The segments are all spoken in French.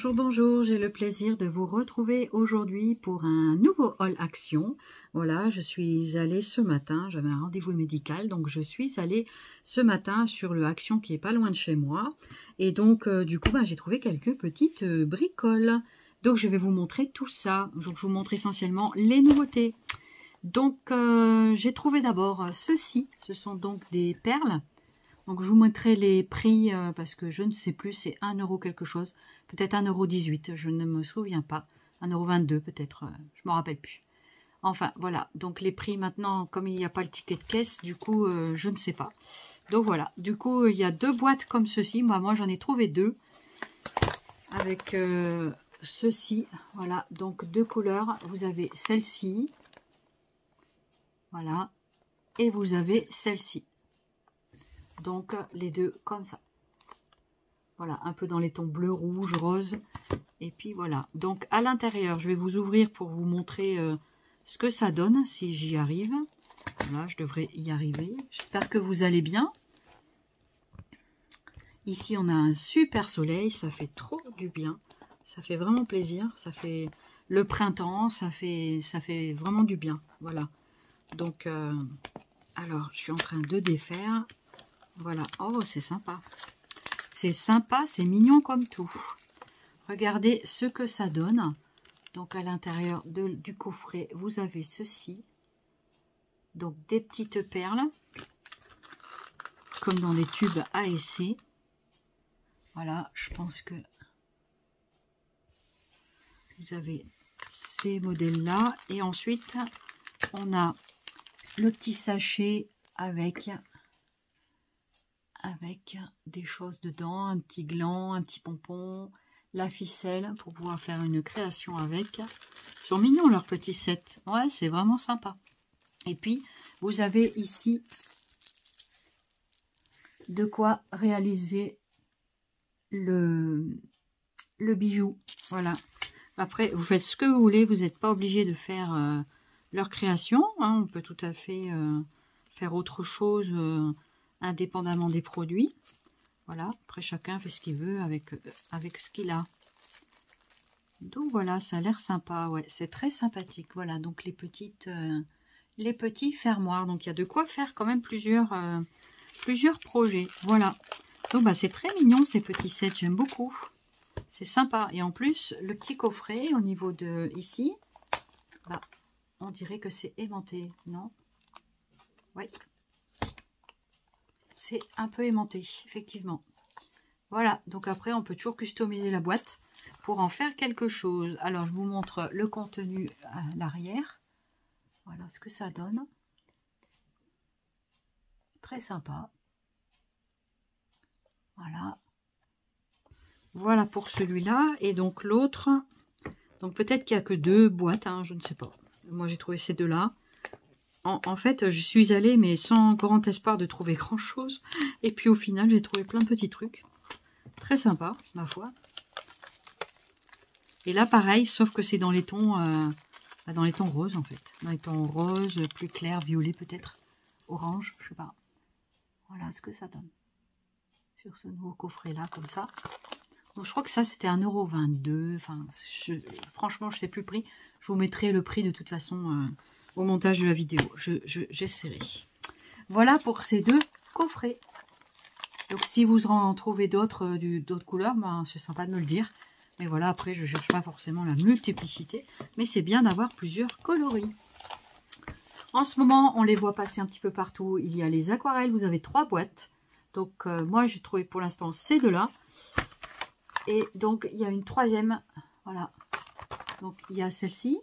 Bonjour, bonjour, j'ai le plaisir de vous retrouver aujourd'hui pour un nouveau haul action. Voilà, je suis allée ce matin, j'avais un rendez-vous médical, donc je suis allée ce matin sur le Action qui est pas loin de chez moi. Et donc, du coup, j'ai trouvé quelques petites bricoles. Donc, je vais vous montrer tout ça. Donc, je vous montre essentiellement les nouveautés. Donc, j'ai trouvé d'abord ceci. Ce sont donc des perles. Donc, je vous montrerai les prix parce que je ne sais plus, c'est 1 € quelque chose. Peut-être 1,18 €, je ne me souviens pas. 1,22 € peut-être, je ne me rappelle plus. Enfin, voilà. Donc, les prix maintenant, comme il n'y a pas le ticket de caisse, du coup, je ne sais pas. Donc, voilà. Du coup, il y a 2 boîtes comme ceci. Moi j'en ai trouvé 2 avec ceci. Voilà. Donc, 2 couleurs. Vous avez celle-ci. Voilà. Et vous avez celle-ci. Donc, les deux comme ça. Voilà, un peu dans les tons bleu, rouge, rose. Et puis voilà. Donc, à l'intérieur, je vais vous ouvrir pour vous montrer ce que ça donne, si j'y arrive. Voilà, je devrais y arriver. J'espère que vous allez bien. Ici, on a un super soleil. Ça fait trop du bien. Ça fait vraiment plaisir. Ça fait le printemps. Ça fait vraiment du bien. Voilà. Donc, alors, je suis en train de défaire. Voilà. Oh, c'est sympa. C'est sympa, c'est mignon comme tout. Regardez ce que ça donne. Donc, à l'intérieur du coffret, vous avez ceci. Donc, des petites perles. Comme dans les tubes ASC. Voilà, je pense que vous avez ces modèles-là. Et ensuite, on a le petit sachet avec des choses dedans, un petit gland, un petit pompon, la ficelle pour pouvoir faire une création avec. Ils sont mignons leurs petits sets. Ouais, c'est vraiment sympa. Et puis, vous avez ici de quoi réaliser le bijou. Voilà. Après, vous faites ce que vous voulez. Vous n'êtes pas obligé de faire leur création. Hein. On peut tout à fait faire autre chose indépendamment des produits. Voilà, après chacun fait ce qu'il veut avec ce qu'il a. Donc voilà, ça a l'air sympa, ouais, c'est très sympathique. Voilà, donc les petits fermoirs. Donc il y a de quoi faire quand même plusieurs projets. Voilà. Donc c'est très mignon ces petits sets, j'aime beaucoup. C'est sympa. Et en plus, le petit coffret au niveau de ici, on dirait que c'est aimanté, non? Oui. C'est un peu aimanté, effectivement. Voilà, donc après, on peut toujours customiser la boîte pour en faire quelque chose. Alors, je vous montre le contenu à l'arrière. Voilà ce que ça donne. Très sympa. Voilà. Voilà pour celui-là. Et donc, l'autre, donc peut-être qu'il n'y a que 2 boîtes, hein, je ne sais pas. Moi, j'ai trouvé ces deux-là. En fait, je suis allée, mais sans grand espoir de trouver grand-chose. Et puis, au final, j'ai trouvé plein de petits trucs. Très sympa, ma foi. Et là, pareil, sauf que c'est dans les tons roses, en fait. Dans les tons roses, plus clairs, violet peut-être. Orange, je sais pas. Voilà ce que ça donne. Sur ce nouveau coffret-là, comme ça. Donc, je crois que ça, c'était 1,22 €. Enfin, franchement, je ne sais plus le prix. Je vous mettrai le prix de toute façon au montage de la vidéo. J'essaierai. Voilà pour ces 2 coffrets. Donc, si vous en trouvez d'autres couleurs, c'est sympa de me le dire. Mais voilà, après, je ne cherche pas forcément la multiplicité. Mais c'est bien d'avoir plusieurs coloris. En ce moment, on les voit passer un petit peu partout. Il y a les aquarelles. Vous avez 3 boîtes. Donc, moi, j'ai trouvé pour l'instant ces 2-là. Et donc, il y a une 3e. Voilà. Donc, il y a celle-ci.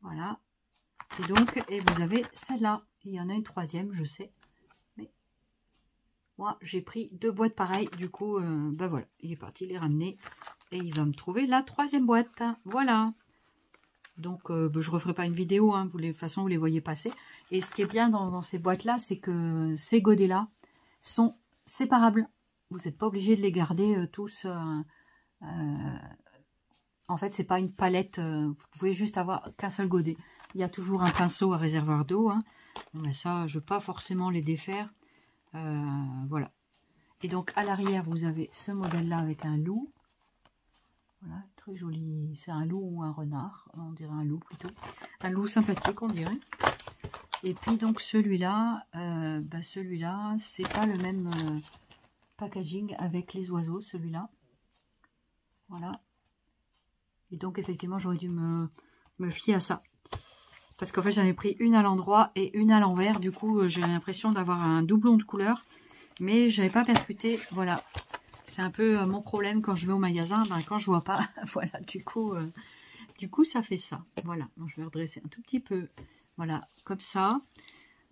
Voilà. Et donc, vous avez celle-là. Il y en a une 3e, je sais. Mais moi, j'ai pris 2 boîtes pareilles. Du coup, voilà. Il est parti les ramener. Et il va me trouver la 3e boîte. Voilà. Donc, je ne referai pas une vidéo. Hein. De toute façon, vous les voyez passer. Et ce qui est bien dans ces boîtes-là, c'est que ces godets-là sont séparables. Vous n'êtes pas obligé de les garder tous. En fait, c'est pas une palette. Vous pouvez juste avoir qu'un seul godet. Il y a toujours un pinceau à réservoir d'eau. Hein. Mais ça, je ne veux pas forcément les défaire. Voilà. Et donc à l'arrière, vous avez ce modèle-là avec un loup. Voilà, très joli. C'est un loup ou un renard. On dirait un loup plutôt. Un loup sympathique, on dirait. Et puis donc celui-là, celui-là, c'est pas le même packaging avec les oiseaux, celui-là. Voilà. Et donc effectivement, j'aurais dû me fier à ça. Parce qu'en fait, j'en ai pris une à l'endroit et une à l'envers. Du coup, j'ai l'impression d'avoir un doublon de couleur. Mais je n'avais pas percuté. Voilà. C'est un peu mon problème quand je vais au magasin. Ben, quand je vois pas, voilà, du coup, ça fait ça. Voilà. Donc, je vais redresser un tout petit peu. Voilà, comme ça.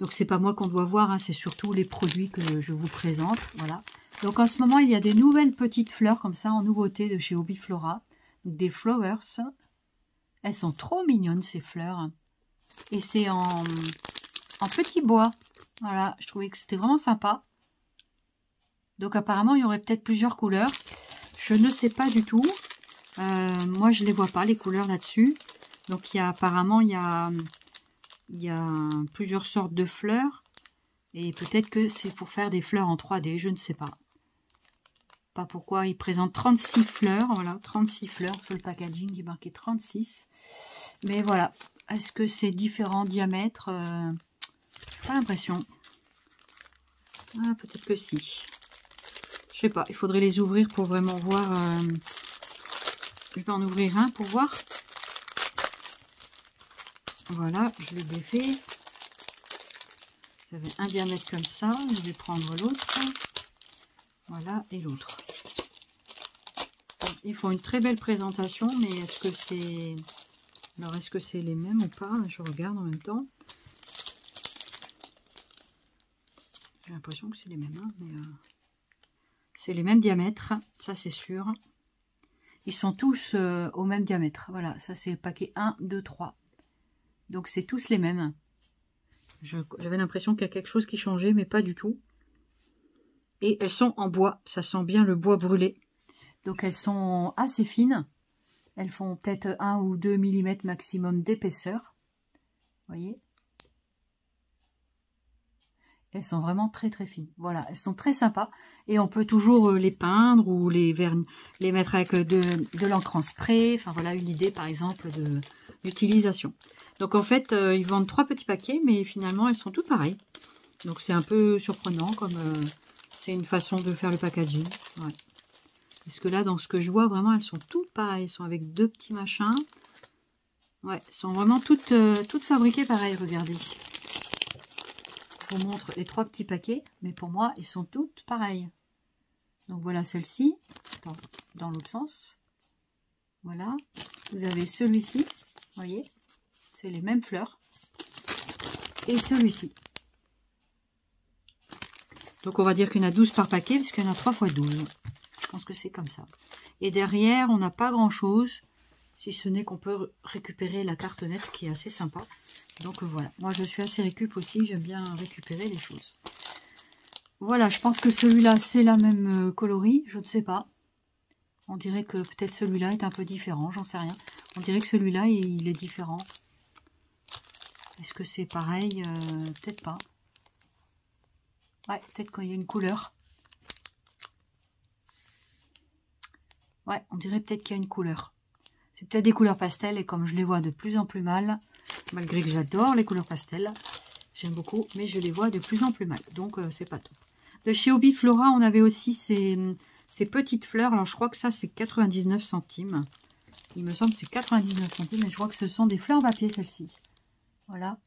Donc, c'est pas moi qu'on doit voir. Hein, c'est surtout les produits que je vous présente. Voilà. Donc, en ce moment, il y a des nouvelles petites fleurs comme ça en nouveauté de chez Hobby Flora. Donc, des flowers. Elles sont trop mignonnes, ces fleurs. Et c'est en petit bois. Voilà, je trouvais que c'était vraiment sympa. Donc apparemment, il y aurait peut-être plusieurs couleurs. Je ne sais pas du tout. Moi, je ne les vois pas, les couleurs là-dessus. Donc apparemment, il y a plusieurs sortes de fleurs. Et peut-être que c'est pour faire des fleurs en 3D, je ne sais pas. Pas pourquoi. Il présente 36 fleurs. Voilà, 36 fleurs sur le packaging. Il est marqué 36. Mais voilà. Est-ce que c'est différents diamètres? Pas l'impression. Ah, peut-être que si. Je sais pas, il faudrait les ouvrir pour vraiment voir. Je vais en ouvrir un pour voir. Voilà, je le défais. Vous avez un diamètre comme ça. Je vais prendre l'autre. Voilà, et l'autre. Ils font une très belle présentation, mais est-ce que c'est... Alors, est-ce que c'est les mêmes ou pas? Je regarde en même temps. J'ai l'impression que c'est les mêmes, hein, mais... C'est les mêmes diamètres, ça c'est sûr. Ils sont tous au même diamètre. Voilà, ça c'est le paquet 1, 2, 3. Donc c'est tous les mêmes. J'avais l'impression qu'il y a quelque chose qui changeait, mais pas du tout. Et elles sont en bois, ça sent bien le bois brûlé. Donc elles sont assez fines. Elles font peut-être 1 ou 2 mm maximum d'épaisseur. Vous voyez? Elles sont vraiment très très fines. Voilà, elles sont très sympas. Et on peut toujours les peindre ou les mettre avec de l'encre en spray. Enfin voilà une idée par exemple d'utilisation. Donc en fait, ils vendent 3 petits paquets, mais finalement elles sont toutes pareilles. Donc c'est un peu surprenant comme c'est une façon de faire le packaging. Ouais. Parce que là, dans ce que je vois, vraiment elles sont toutes pareilles. Elles sont avec 2 petits machins. Ouais, elles sont vraiment toutes fabriquées pareil, regardez. Je vous montre les 3 petits paquets, mais pour moi, ils sont toutes pareilles. Donc voilà celle-ci, dans l'autre sens. Voilà, vous avez celui-ci, vous voyez, c'est les mêmes fleurs. Et celui-ci. Donc on va dire qu'il y en a 12 par paquet, parce qu'il y en a 3 x 12. Je pense que c'est comme ça. Et derrière, on n'a pas grand-chose, si ce n'est qu'on peut récupérer la carte nette, qui est assez sympa. Donc voilà, moi je suis assez récup aussi, j'aime bien récupérer les choses. Voilà, je pense que celui-là c'est la même coloris, je ne sais pas. On dirait que peut-être celui-là est un peu différent, j'en sais rien. On dirait que celui-là il est différent. Est-ce que c'est pareil? Peut-être pas. Ouais, peut-être qu'il y a une couleur. Ouais, on dirait peut-être qu'il y a une couleur. C'est peut-être des couleurs pastel et comme je les vois de plus en plus mal, malgré que j'adore les couleurs pastel, j'aime beaucoup, mais je les vois de plus en plus mal, donc c'est pas top. De chez Hobby Flora, on avait aussi ces petites fleurs, alors je crois que ça c'est 99 centimes. Il me semble que c'est 99 centimes, mais je crois que ce sont des fleurs papier celles-ci. Voilà.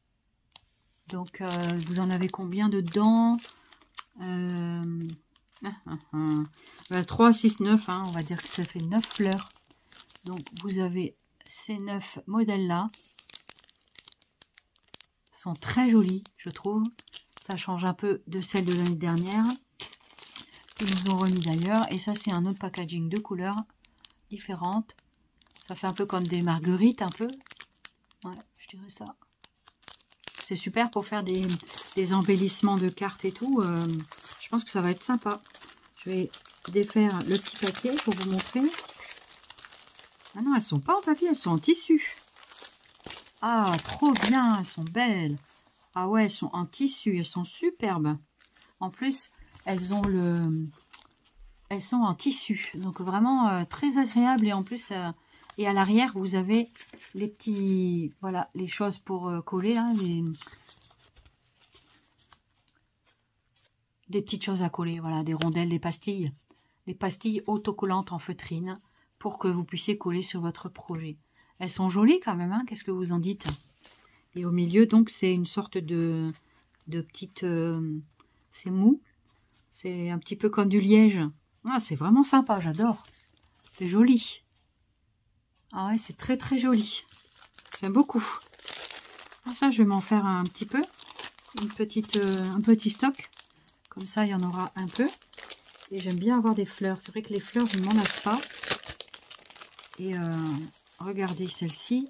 Donc vous en avez combien dedans? 3, 6, 9, hein, on va dire que ça fait 9 fleurs. Donc vous avez ces 9 modèles-là. Sont très jolies, je trouve. Ça change un peu de celles de l'année dernière. Ils nous ont remis d'ailleurs. Et ça, c'est un autre packaging de couleurs différentes. Ça fait un peu comme des marguerites, un peu. Ouais, je dirais ça. C'est super pour faire des embellissements de cartes et tout. Je pense que ça va être sympa. Je vais défaire le petit paquet pour vous montrer. Ah non, elles sont pas en papier, elles sont en tissu. Ah, trop bien, elles sont belles. Ah ouais, elles sont en tissu, elles sont superbes. En plus, elles ont elles sont en tissu. Donc vraiment très agréable. Et en plus, et à l'arrière, vous avez les petits, voilà, les choses pour coller là, des petites choses à coller, voilà, des rondelles, des pastilles. Les pastilles autocollantes en feutrine pour que vous puissiez coller sur votre projet. Elles sont jolies quand même, hein, qu'est-ce que vous en dites? Et au milieu, donc, c'est une sorte de petite... c'est mou. C'est un petit peu comme du liège. Ah, c'est vraiment sympa, j'adore. C'est joli. Ah ouais, c'est très très joli. J'aime beaucoup. Ah, ça, je vais m'en faire un petit peu. Un petit stock. Comme ça, il y en aura un peu. Et j'aime bien avoir des fleurs. C'est vrai que les fleurs, je ne m'en lasse pas. Et regardez celle-ci.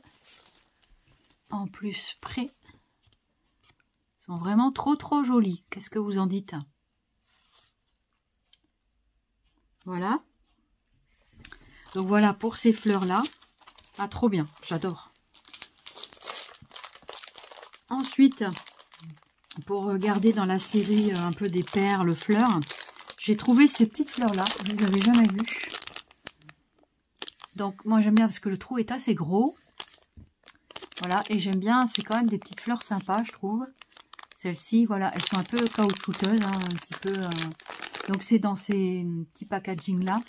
En plus, près. Sont vraiment trop trop jolies. Qu'est-ce que vous en dites? Voilà. Donc voilà pour ces fleurs-là. Ah, trop bien. J'adore. Ensuite, pour garder dans la série un peu des perles fleurs, j'ai trouvé ces petites fleurs-là. Je ne les avais jamais vues. Donc moi j'aime bien parce que le trou est assez gros. Voilà, et j'aime bien, c'est quand même des petites fleurs sympas, je trouve. Celles-ci, voilà, elles sont un peu caoutchouteuses, hein, un petit peu. Donc c'est dans ces petits packaging là.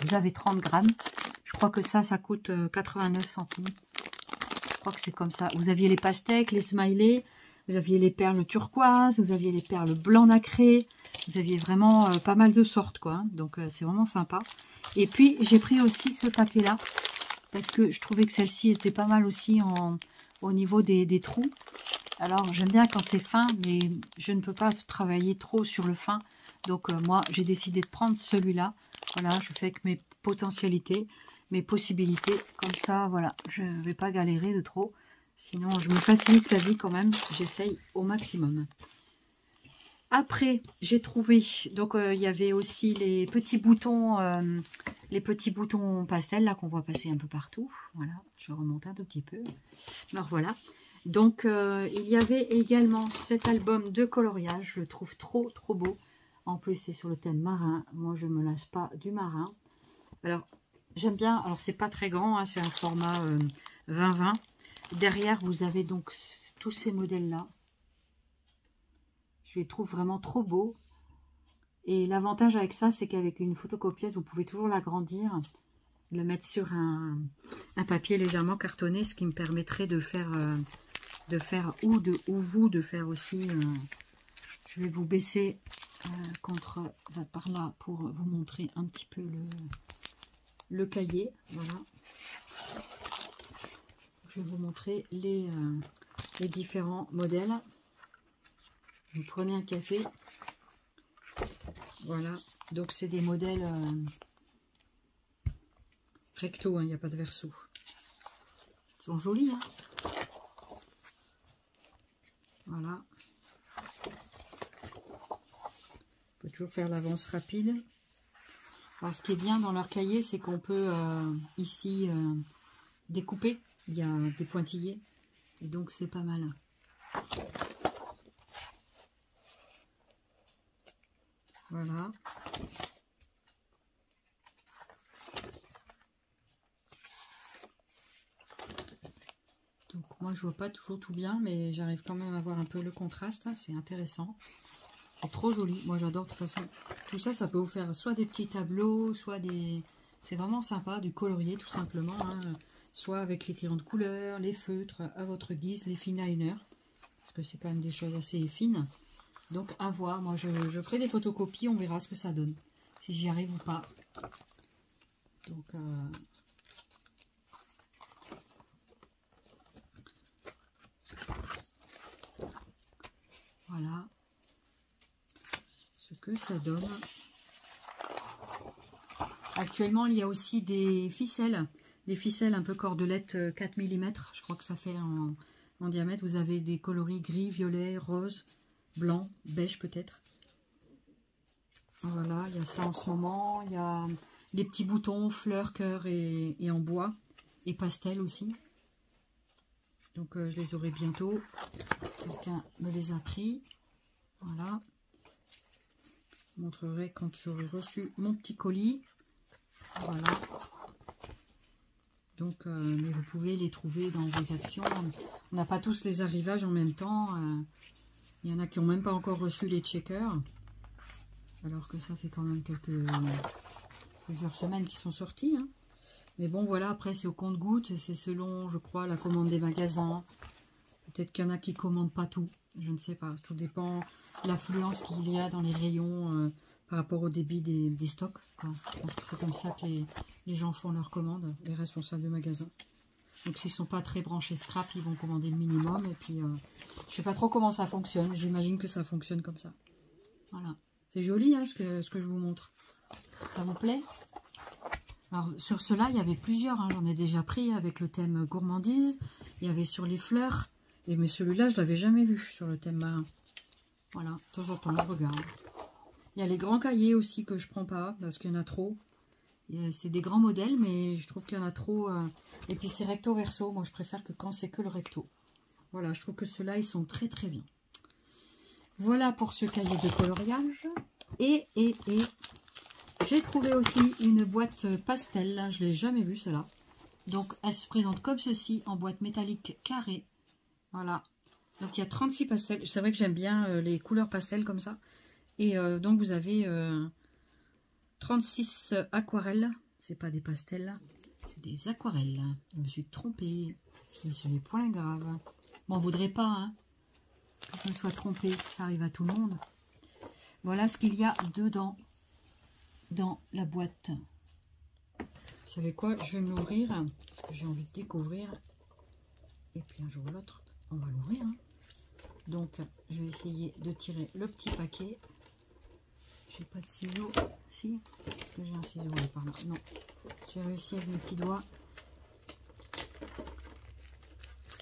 Vous avez 30 grammes. Je crois que ça coûte 89 centimes. Je crois que c'est comme ça. Vous aviez les pastèques, les smileys, vous aviez les perles turquoises, vous aviez les perles blanc nacré. Vous aviez vraiment pas mal de sortes, quoi. Hein. Donc c'est vraiment sympa. Et puis j'ai pris aussi ce paquet là. Parce que je trouvais que celle-ci était pas mal aussi au niveau des trous. Alors j'aime bien quand c'est fin, mais je ne peux pas travailler trop sur le fin. Donc moi j'ai décidé de prendre celui-là. Voilà, je fais avec mes potentialités, mes possibilités. Comme ça, voilà, je ne vais pas galérer de trop. Sinon je me facilite la vie quand même. J'essaye au maximum. Après, j'ai trouvé, donc il y avait aussi les petits boutons pastels là qu'on voit passer un peu partout. Voilà, je remonte un tout petit peu. Alors voilà. Donc il y avait également cet album de coloriage, je le trouve trop trop beau. En plus c'est sur le thème marin. Moi je me lasse pas du marin. Alors j'aime bien. Alors c'est pas très grand, hein, c'est un format 20-20. Derrière vous avez donc tous ces modèles là. Je les trouve vraiment trop beaux. Et l'avantage avec ça, c'est qu'avec une photocopieuse, vous pouvez toujours l'agrandir, le mettre sur un papier légèrement cartonné, ce qui me permettrait de faire, de faire aussi. Je vais vous baisser par là pour vous montrer un petit peu le cahier. Voilà. Je vais vous montrer les différents modèles. Vous prenez un café. Voilà, donc c'est des modèles recto, il n'y a pas de verso. Ils sont jolis, hein. Voilà. On peut toujours faire l'avance rapide. Alors ce qui est bien dans leur cahier, c'est qu'on peut ici découper. Il y a des pointillés, et donc c'est pas mal. Voilà. Donc moi je vois pas toujours tout bien, mais j'arrive quand même à voir un peu le contraste. Hein, c'est intéressant. C'est trop joli. Moi j'adore de toute façon. Tout ça, ça peut vous faire soit des petits tableaux, soit des... C'est vraiment sympa, du colorier tout simplement. Hein, soit avec les crayons de couleur, les feutres, à votre guise, les fineliners. Parce que c'est quand même des choses assez fines. Donc à voir, moi je ferai des photocopies, on verra ce que ça donne, si j'y arrive ou pas. Donc voilà ce que ça donne. Actuellement il y a aussi des ficelles un peu cordelettes 4 mm, je crois que ça fait en diamètre. Vous avez des coloris gris, violet, rose, blanc, beige peut-être. Voilà, il y a ça en ce moment. Il y a les petits boutons, fleurs, cœur et en bois. Et pastel aussi. Donc je les aurai bientôt. Quelqu'un me les a pris. Voilà. vous montrerai quand j'aurai reçu mon petit colis. Voilà. Donc, mais vous pouvez les trouver dans vos actions. On n'a pas tous les arrivages en même temps. Il y en a qui n'ont même pas encore reçu les checkers. Alors que ça fait quand même plusieurs semaines qu'ils sont sortis. Hein. Mais bon, voilà, après c'est au compte-gouttes. C'est selon, je crois, la commande des magasins. Peut-être qu'il y en a qui ne commandent pas tout. Je ne sais pas. Tout dépend de l'affluence qu'il y a dans les rayons par rapport au débit des stocks. Quoi. Je pense que c'est comme ça que les gens font leurs commandes, les responsables de magasins. Donc s'ils ne sont pas très branchés scrap, ils vont commander le minimum. Et puis, je ne sais pas trop comment ça fonctionne. J'imagine que ça fonctionne comme ça. Voilà. C'est joli hein, ce que je vous montre. Ça vous plaît? Alors sur cela, il y avait plusieurs. Hein. J'en ai déjà pris avec le thème gourmandise. Il y avait sur les fleurs. Mais celui-là, je ne l'avais jamais vu sur le thème marin. Voilà, de temps en temps, je regarde. Il y a les grands cahiers aussi que je ne prends pas parce qu'il y en a trop. C'est des grands modèles, mais je trouve qu'il y en a trop. Et puis c'est recto verso. Moi, je préfère que quand c'est que le recto. Voilà, je trouve que ceux-là, ils sont très très bien. Voilà pour ce cahier de coloriage. Et j'ai trouvé aussi une boîte pastel. Là, je ne l'ai jamais vue, celle-là. Donc, elle se présente comme ceci, en boîte métallique carrée. Voilà. Donc, il y a 36 pastels. C'est vrai que j'aime bien les couleurs pastel comme ça. Et donc, vous avez 36 aquarelles. C'est pas des pastels, là. C'est des aquarelles. Je me suis trompée. Je me suis les points graves. M'en voudrez pas, hein. Que je me sois trompée. Ça arrive à tout le monde. Voilà ce qu'il y a dedans. Dans la boîte. Vous savez quoi? Je vais me l'ouvrir. Parce que j'ai envie de découvrir. Et puis un jour ou l'autre, on va l'ouvrir. Hein. Donc, je vais essayer de tirer le petit paquet. J'ai pas de ciseaux. Si? Est-ce que j'ai un ciseau là par là? Non. J'ai réussi avec mes petits doigts.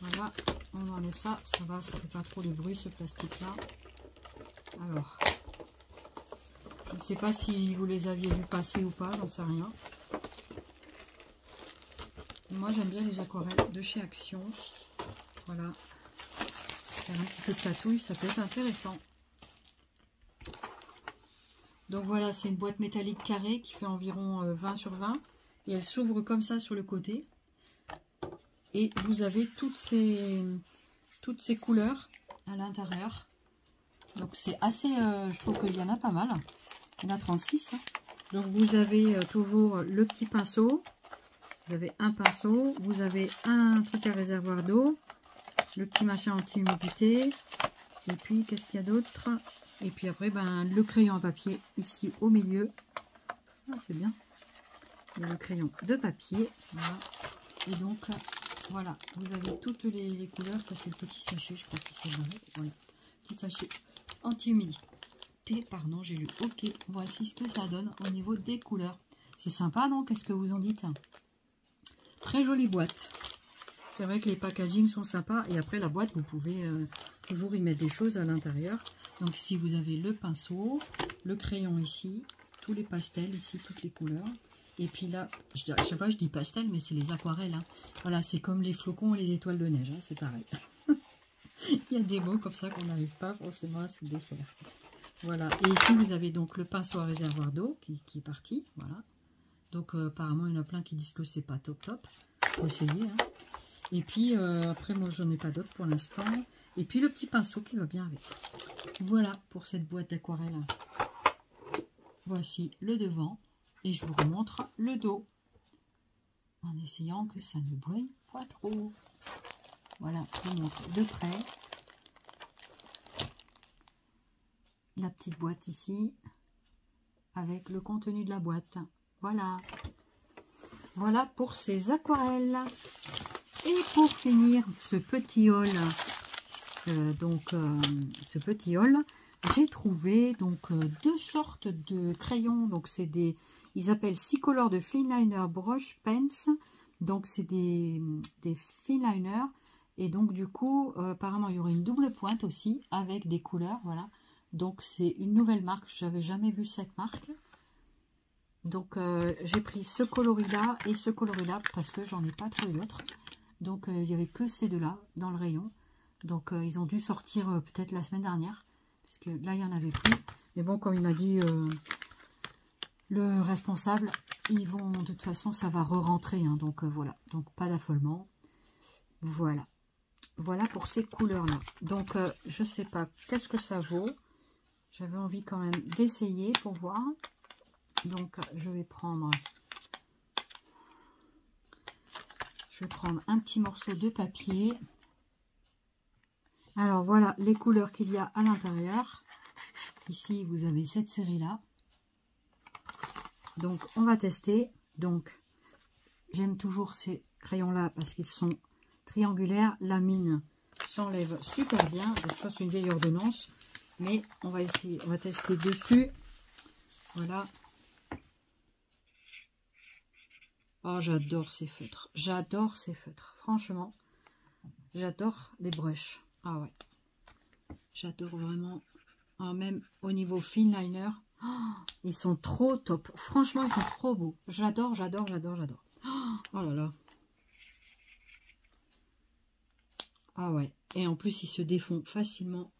Voilà. On enlève ça. Ça va, ça fait pas trop de bruit ce plastique là. Alors. Je ne sais pas si vous les aviez vus passer ou pas. J'en sais rien. Moi, j'aime bien les aquarelles de chez Action. Voilà. Il y a un petit peu de tatouille, ça peut être intéressant. Donc voilà, c'est une boîte métallique carrée qui fait environ 20 sur 20. Et elle s'ouvre comme ça sur le côté. Et vous avez toutes ces couleurs à l'intérieur. Donc c'est assez, je trouve qu'il y en a pas mal. Il y en a 36. Hein. Donc vous avez toujours le petit pinceau. Vous avez un pinceau. Vous avez un truc à réservoir d'eau. Le petit machin anti-humidité. Et puis, qu'est-ce qu'il y a d'autre? Et puis après, ben, le crayon à papier ici au milieu. Ah, c'est bien. Il y a le crayon de papier. Voilà. Et donc, voilà. Vous avez toutes les couleurs. Ça, c'est le petit sachet. Je crois qu'il s'est barré. Voilà. Petit sachet anti-humidité. Pardon, j'ai lu. Ok, voici ce que ça donne au niveau des couleurs. C'est sympa, non? Qu'est-ce que vous en dites? Très jolie boîte. C'est vrai que les packagings sont sympas. Et après, la boîte, vous pouvez toujours y mettre des choses à l'intérieur. Donc ici, vous avez le pinceau, le crayon ici, tous les pastels ici, toutes les couleurs. Et puis là, à chaque fois, je dis pastel, mais c'est les aquarelles. Hein. Voilà, c'est comme les flocons et les étoiles de neige. Hein, c'est pareil. Il y a des mots comme ça qu'on n'arrive pas forcément à se défaire. Voilà. Et ici, vous avez donc le pinceau à réservoir d'eau qui est parti. Voilà. Donc, apparemment, il y en a plein qui disent que c'est pas top top. Faut essayer. Hein. Et puis, après, moi, j'en ai pas d'autres pour l'instant. Et puis, le petit pinceau qui va bien avec. Voilà pour cette boîte d'aquarelle. Voici le devant. Et je vous remontre le dos. En essayant que ça ne brille pas trop. Voilà, je vous montre de près. La petite boîte ici. Avec le contenu de la boîte. Voilà. Voilà pour ces aquarelles. Et pour finir ce petit haul, ce petit haul, j'ai trouvé donc deux sortes de crayons. Donc c'est des, ils appellent 6 couleurs de fineliner brush pens. Donc c'est des fineliners. Et donc du coup, apparemment il y aurait une double pointe aussi avec des couleurs. Voilà. Donc c'est une nouvelle marque. Je n'avais jamais vu cette marque. Donc j'ai pris ce coloris-là et ce coloris-là parce que j'en ai pas trouvé d'autres. Donc il n'y avait que ces deux-là dans le rayon. Donc ils ont dû sortir peut-être la semaine dernière. Parce que là il y en avait plus. Mais bon, comme il m'a dit le responsable, ils vont, de toute façon, ça va re-rentrer. Hein, donc voilà, donc pas d'affolement. Voilà. Voilà pour ces couleurs-là. Donc, je sais pas, qu'est-ce que ça vaut? J'avais envie quand même d'essayer pour voir. Donc, je vais prendre un petit morceau de papier. Alors, voilà les couleurs qu'il y a à l'intérieur. Ici, vous avez cette série-là. Donc, on va tester. Donc, j'aime toujours ces crayons-là parce qu'ils sont triangulaires. La mine s'enlève super bien. Donc, ça, c'est une vieille ordonnance. Mais on va essayer, on va tester dessus. Voilà. Oh, j'adore ces feutres. J'adore ces feutres. Franchement, j'adore les brushes. Ah ouais. J'adore vraiment. Ah, même au niveau finliner. Oh, ils sont trop top. Franchement, ils sont trop beaux. J'adore, j'adore, j'adore, j'adore. Oh là là. Ah ouais. Et en plus, ils se défont facilement.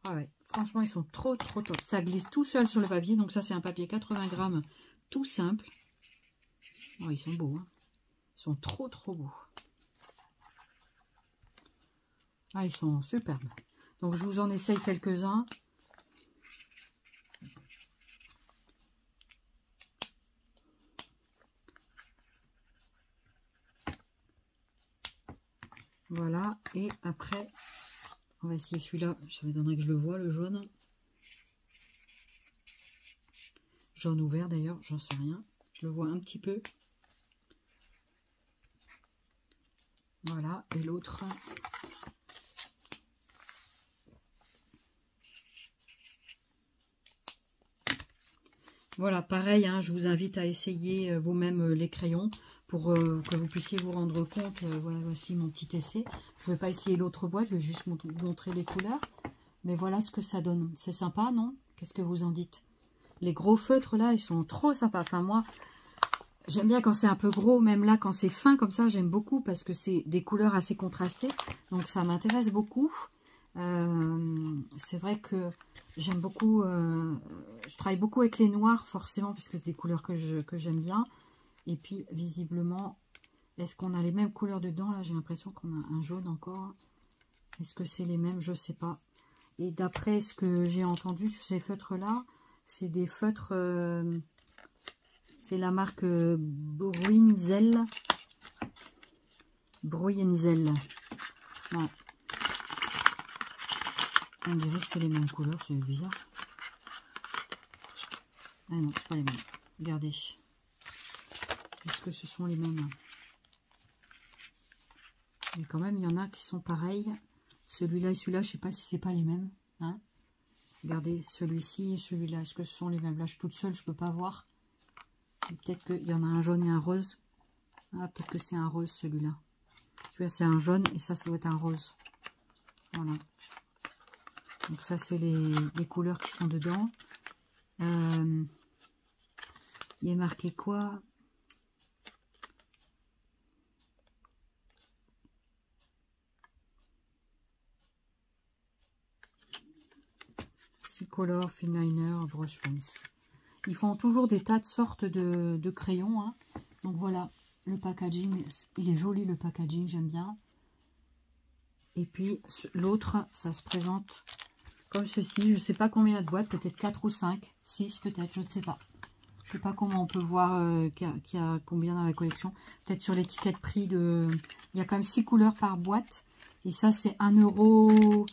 Ah ouais. Franchement, ils sont trop, trop top. Ça glisse tout seul sur le papier. Donc ça, c'est un papier 80 grammes. Tout simple. Oh, ils sont beaux. Hein. Ils sont trop, trop beaux. Ah, ils sont superbes. Donc, je vous en essaye quelques-uns. Voilà. Et après, on va essayer celui-là. Ça m'étonnerait que je le vois, le jaune. Jaune ou vert, d'ailleurs. J'en sais rien. Je le vois un petit peu. Voilà. Et l'autre... Voilà, pareil, hein, je vous invite à essayer vous-même les crayons pour que vous puissiez vous rendre compte. Ouais, voici mon petit essai. Je ne vais pas essayer l'autre boîte, je vais juste vous montrer les couleurs. Mais voilà ce que ça donne. C'est sympa, non? Qu'est-ce que vous en dites? Les gros feutres, là, ils sont trop sympas. Enfin, moi, j'aime bien quand c'est un peu gros. Même là, quand c'est fin comme ça, j'aime beaucoup parce que c'est des couleurs assez contrastées. Donc, ça m'intéresse beaucoup. C'est vrai que j'aime beaucoup, je travaille beaucoup avec les noirs forcément puisque c'est des couleurs que j'aime bien. Et puis visiblement, est-ce qu'on a les mêmes couleurs dedans? Là j'ai l'impression qu'on a un jaune encore. Est-ce que c'est les mêmes? Je sais pas. Et d'après ce que j'ai entendu sur ces feutres là, c'est des feutres, c'est la marque Bruinzel. Bruinzel. Ouais. On dirait que c'est les mêmes couleurs, c'est bizarre. Ah non, c'est pas les mêmes. Regardez. Est-ce que ce sont les mêmes? Mais quand même, il y en a qui sont pareils. Celui-là et celui-là, je sais pas si c'est pas les mêmes. Hein, regardez, celui-ci et celui-là. Est-ce que ce sont les mêmes? Là, je suis toute seule, je peux pas voir. Peut-être qu'il y en a un jaune et un rose. Ah, peut-être que c'est un rose, celui-là. Celui-là, c'est un jaune et ça doit être un rose. Voilà. Donc ça, c'est les couleurs qui sont dedans. Il est marqué quoi? C'est Color, Finliner, Brush Pens. Ils font toujours des tas de sortes de crayons. Hein. Donc voilà, le packaging, il est joli le packaging, j'aime bien. Et puis l'autre, ça se présente comme ceci. Je ne sais pas combien de boîtes, peut-être 4 ou 5, 6 peut-être, je ne sais pas. Je ne sais pas comment on peut voir qu'il y a combien dans la collection. Peut-être sur l'étiquette prix de... Il y a quand même 6 couleurs par boîte. Et ça, c'est 1 euro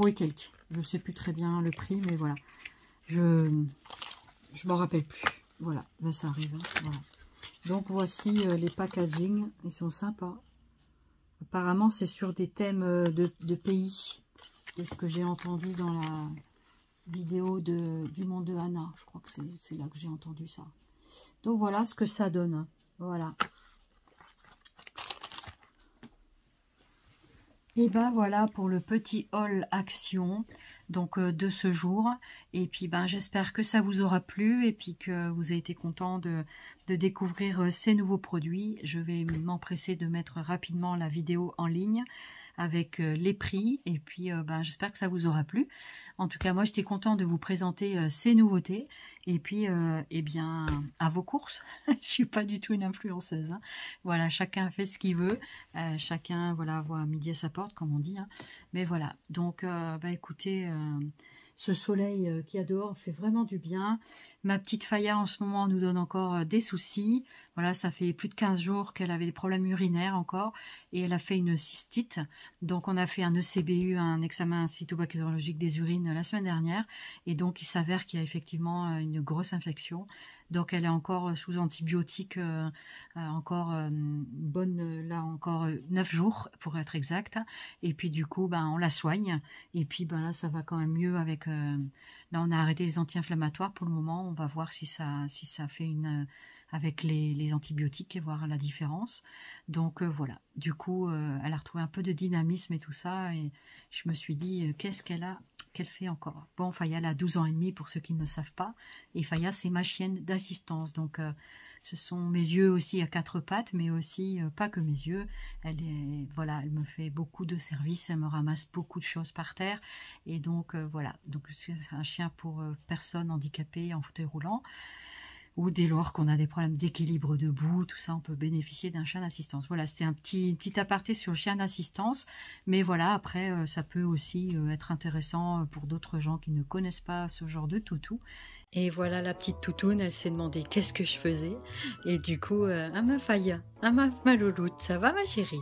et quelques. Je ne sais plus très bien le prix, mais voilà. Je m'en rappelle plus. Voilà, ben, ça arrive. Hein. Voilà. Donc, voici les packaging. Ils sont sympas. Apparemment, c'est sur des thèmes de pays. De ce que j'ai entendu dans la vidéo du monde de Anna. Je crois que c'est là que j'ai entendu ça. Donc, voilà ce que ça donne. Voilà. Et ben voilà pour le petit haul action donc de ce jour. Et puis ben j'espère que ça vous aura plu et puis que vous avez été content de découvrir ces nouveaux produits. Je vais m'empresser de mettre rapidement la vidéo en ligne avec les prix et puis ben j'espère que ça vous aura plu. En tout cas, moi, j'étais contente de vous présenter ces nouveautés. Et puis, eh bien, à vos courses. Je suis pas du tout une influenceuse, hein. Voilà, chacun fait ce qu'il veut. Chacun, voilà, voit midi à sa porte, comme on dit, hein. Mais voilà, donc, bah, écoutez, ce soleil qu'il y a dehors fait vraiment du bien. Ma petite Faya, en ce moment, nous donne encore des soucis. Voilà, ça fait plus de 15 jours qu'elle avait des problèmes urinaires encore. Et elle a fait une cystite. Donc, on a fait un ECBU, un examen cytobactériologique des urines la semaine dernière. Et donc, il s'avère qu'il y a effectivement une grosse infection. Donc, elle est encore sous antibiotiques, encore là encore 9 jours pour être exact. Et puis, du coup, ben, on la soigne. Et puis, ben, là, ça va quand même mieux avec... là, on a arrêté les anti-inflammatoires pour le moment. On va voir si ça fait une... avec les antibiotiques et voir la différence. Donc, voilà. Du coup, elle a retrouvé un peu de dynamisme et tout ça. Et je me suis dit, qu'est-ce qu'elle fait encore. Bon, Faya, elle a 12 ans et demi pour ceux qui ne le savent pas. Et Faya, c'est ma chienne d'assistance. Donc, ce sont mes yeux aussi à 4 pattes, mais aussi pas que mes yeux. Voilà, elle me fait beaucoup de services, elle me ramasse beaucoup de choses par terre. Et donc, voilà. Donc, c'est un chien pour personnes handicapées en fauteuil roulant. Ou dès lors qu'on a des problèmes d'équilibre debout, tout ça, on peut bénéficier d'un chien d'assistance. Voilà, c'était un petit aparté sur le chien d'assistance. Mais voilà, après, ça peut aussi être intéressant pour d'autres gens qui ne connaissent pas ce genre de toutou. Et voilà la petite toutoune, elle s'est demandé qu'est-ce que je faisais. Et du coup, ah ma Faya, ah ma louloute, ça va ma chérie?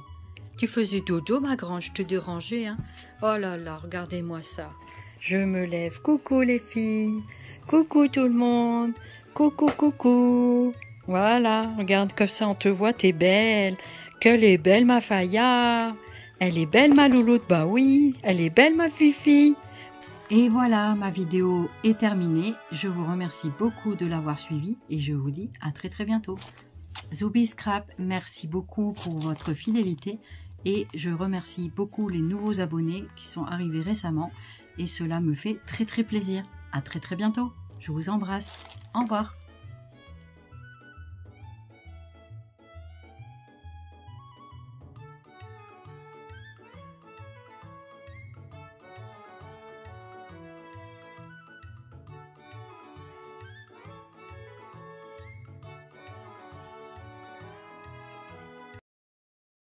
Tu faisais dodo ma grande, je te dérangeais, hein? Oh là là, regardez-moi ça. Je me lève, coucou les filles, coucou tout le monde. Coucou, coucou. Voilà, regarde comme ça, on te voit, t'es belle. Qu'elle est belle, ma Faya. Elle est belle, ma louloute. Bah oui, elle est belle, ma Fifi. Et voilà, ma vidéo est terminée. Je vous remercie beaucoup de l'avoir suivie et je vous dis à très très bientôt. Zoubi Scrap, merci beaucoup pour votre fidélité et je remercie beaucoup les nouveaux abonnés qui sont arrivés récemment et cela me fait très très plaisir. À très très bientôt. Je vous embrasse. Au revoir.